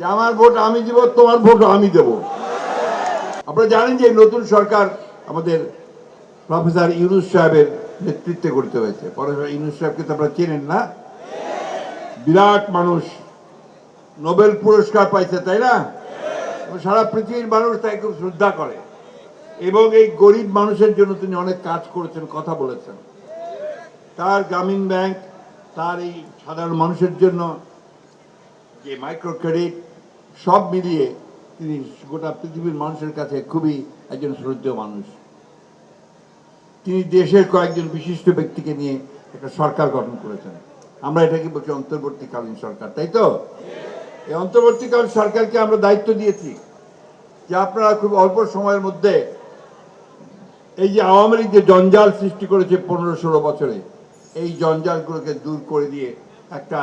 যে আমার ভোট আমি দিব, তোমার ভোট আমি দেব। আপনারা জানেন যে নতুন সরকার আমাদের প্রফেসর ইউনূস সাহেবের নেতৃত্বে করতে হয়েছে। প্রফেসর ইউনূস সাহেবকে তো আপনারা চেনেন না? বিরাট মানুষ, নোবেল পুরস্কার পাইছে, তাই না? সারা পৃথিবীর মানুষ তাকে খুব শ্রদ্ধা করে এবং এই গরিব মানুষের জন্য তিনি অনেক কাজ করেছেন, কথা বলেছেন। তার গ্রামীণ ব্যাংক, তার এই সাধারণ মানুষের জন্য যে মাইক্রো ক্রেডিট, সব মিলিয়ে তিনি গোটা পৃথিবীর মানুষের কাছে খুবই একজন শ্রদ্ধেয় মানুষ। তিনি দেশের কয়েকজন বিশিষ্ট ব্যক্তিকে নিয়ে একটা সরকার গঠন করেছেন। আমরা এটাকে বলছি অন্তর্বর্তীকালীন সরকার, তাই তো? এই অন্তর্বর্তীকালীন সরকারকে আমরা দায়িত্ব দিয়েছি যে আপনারা খুব অল্প সময়ের মধ্যে এই যে আওয়ামী লীগ যে জঞ্জাল সৃষ্টি করেছে 15-16 বছরে, এই জঞ্জালগুলোকে দূর করে দিয়ে একটা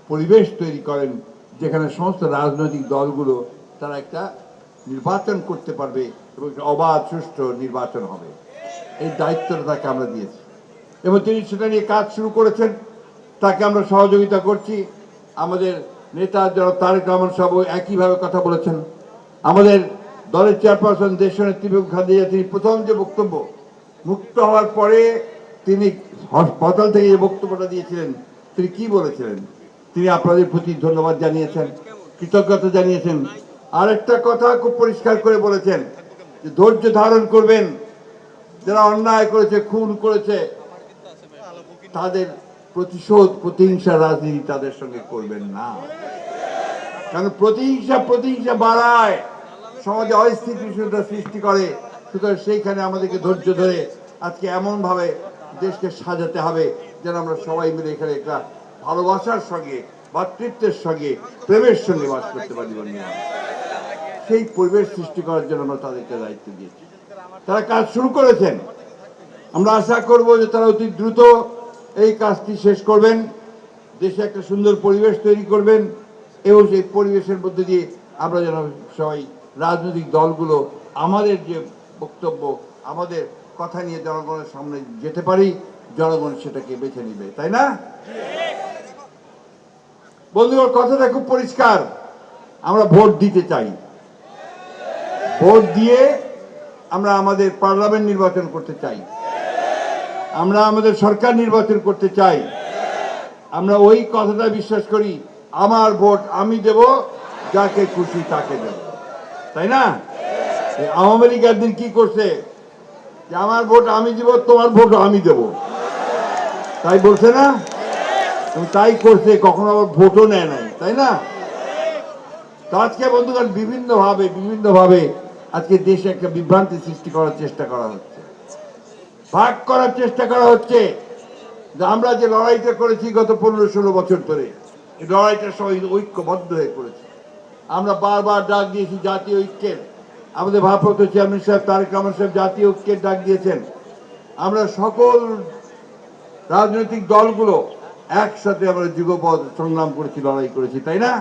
পরিবেশ তৈরি করেন যেখানে সমস্ত রাজনৈতিক দলগুলো তারা একটা নির্বাচন করতে পারবে এবং অবাধ সুষ্ঠু নির্বাচন হবে। এই দায়িত্বটা তাকে আমরা দিয়েছি এবং তিনি সেটা নিয়ে কাজ শুরু করেছেন। তাকে আমরা সহযোগিতা করছি। আমাদের নেতা যারা তারেক রহমান সাহেব একইভাবে কথা বলেছেন। আমাদের দলের চেয়ারপারসন দেশনেত্রী বেগম খালেদা, তিনি প্রথম যে বক্তব্য মুক্ত হওয়ার পরে তিনি হাসপাতাল থেকে যে বক্তব্যটা দিয়েছিলেন, তিনি কি বলেছিলেন? তিনি আপনাদের প্রতি ধন্যবাদ জানিয়েছেন, কৃতজ্ঞতা জানিয়েছেন। আরেকটা কথা খুব পরিষ্কার করে বলেছেন যে ধৈর্য ধারণ করবেন, যারা অন্যায় করেছে, খুন করেছে, তাদের প্রতিহিংসা রাজনীতি তাদের সঙ্গে করবেন না। কারণ প্রতিহিংসা বাড়ায়, সমাজে অস্থিতিশীলতা সৃষ্টি করে। সুতরাং সেইখানে আমাদেরকে ধৈর্য ধরে আজকে এমনভাবে দেশকে সাজাতে হবে যেন আমরা সবাই মিলে এখানে একটা ভালোবাসার সঙ্গে, ভ্রাতৃত্বের সঙ্গে, প্রেমের সঙ্গে বাস করতে পারি। সেই পরিবেশ সৃষ্টি করার জন্য আমরা তাদেরকে দায়িত্ব দিয়েছি। তারা কাজ শুরু করেছেন। আমরা আশা করব যে তারা অতি দ্রুত এই কাজটি শেষ করবেন, দেশে একটা সুন্দর পরিবেশ তৈরি করবেন এবং সেই পরিবেশের মধ্যে দিয়ে আমরা যেন সবাই রাজনৈতিক দলগুলো আমাদের যে বক্তব্য, আমাদের কথা নিয়ে জনগণের সামনে যেতে পারি, জনগণ সেটাকে বেছে নিবে, তাই না? বন্ধুগণ, কথাটা খুব পরিষ্কার। আমরা ভোট দিতে চাই। ভোট দিয়ে আমরা আমাদের পার্লামেন্ট নির্বাচন করতে চাই, আমরা আমাদের সরকার নির্বাচন করতে চাই। আমরা ওই কথাটা বিশ্বাস করি, আমার ভোট আমি দেব, যাকে খুশি তাকে দেব, তাই না? আওয়ামী লীগ একদিন কি করছে যে আমার ভোট আমি দিব, তোমার ভোট আমি দেব, তাই বলছে না? তাই করছে, কখনো আবার ভোটও নেয় নাই, তাই না? তো আজকে বন্ধুগণ বিভিন্নভাবে আজকে দেশে একটা বিভ্রান্তি সৃষ্টি করার চেষ্টা করা হচ্ছে, ভাগ করার চেষ্টা করা হচ্ছে। যে আমরা যে লড়াইটা করেছি গত 15-16 বছর ধরে, এই লড়াইটা সবাই ঐক্যবদ্ধ হয়ে করেছে। আমরা বারবার ডাক দিয়েছি জাতীয় ঐক্যের। আমাদের ভারপ্রাপ্ত চেয়ারম্যান সাহেব তারেক রহমান সাহেব জাতীয় ঐক্যের ডাক দিয়েছেন। আমরা সকল রাজনৈতিক দলগুলো একসাথে আমরা যুগপৎ সংগ্রাম করেছি, লড়াই করেছি, তাই না?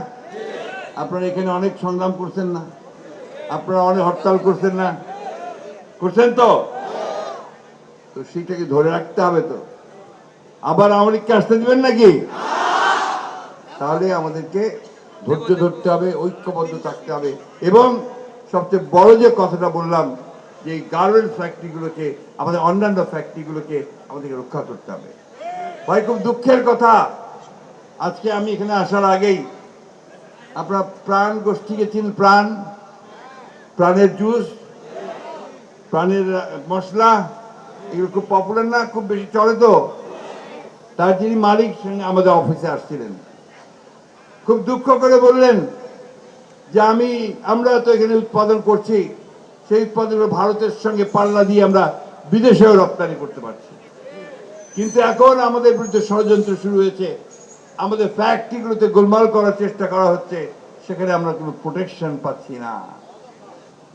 আপনারা এখানে অনেক সংগ্রাম করছেন না? আপনারা অনেক হরতাল করছেন না? করছেন তো? তো সেইটাকে ধরে রাখতে হবে। তো আবার আওয়ামী লীগকে আসতে দিবেন নাকি? তাহলে আমাদেরকে ধৈর্য ধরতে হবে, ঐক্যবদ্ধ থাকতে হবে এবং সবচেয়ে বড় যে কথাটা বললাম যে এই গার্মেন্টস ফ্যাক্টরিগুলোকে, আমাদের অন্যান্য ফ্যাক্টরিগুলোকে আমাদেরকে রক্ষা করতে হবে। ভাই, খুব দুঃখের কথা, আজকে আমি এখানে আসার আগেই আপনারা প্রাণ গোষ্ঠীকে চিনেন? প্রাণের জুস, প্রাণের মশলা, এগুলো খুব পপুলার না, খুব বেশি চলে। তো তার যিনি মালিক আমাদের অফিসে আসছিলেন, খুব দুঃখ করে বললেন যে আমরা তো এখানে উৎপাদন করছি, সেই উৎপাদন ভারতের সঙ্গে পাল্লা দিয়ে আমরা বিদেশেও রপ্তানি করতে পারছি, কিন্তু এখন আমাদের বিরুদ্ধে ষড়যন্ত্র শুরু হয়েছে, আমাদের ফ্যাক্টরিগুলোতে গোলমাল করার চেষ্টা করা হচ্ছে, সেখানে আমরা কোনো প্রোটেকশন পাচ্ছি না।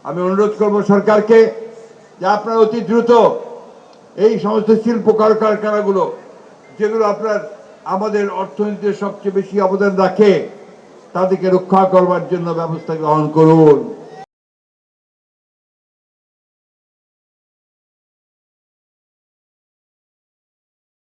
আমি অনুরোধ করব সরকারকে যে আপনারা অতি দ্রুত এই সমস্ত শিল্প কলকারখানাগুলো যেগুলো আপনার আমাদের অর্থনীতিতে সবচেয়ে বেশি অবদান রাখে, তাদেরকে রক্ষা করবার জন্য ব্যবস্থা গ্রহণ করুন।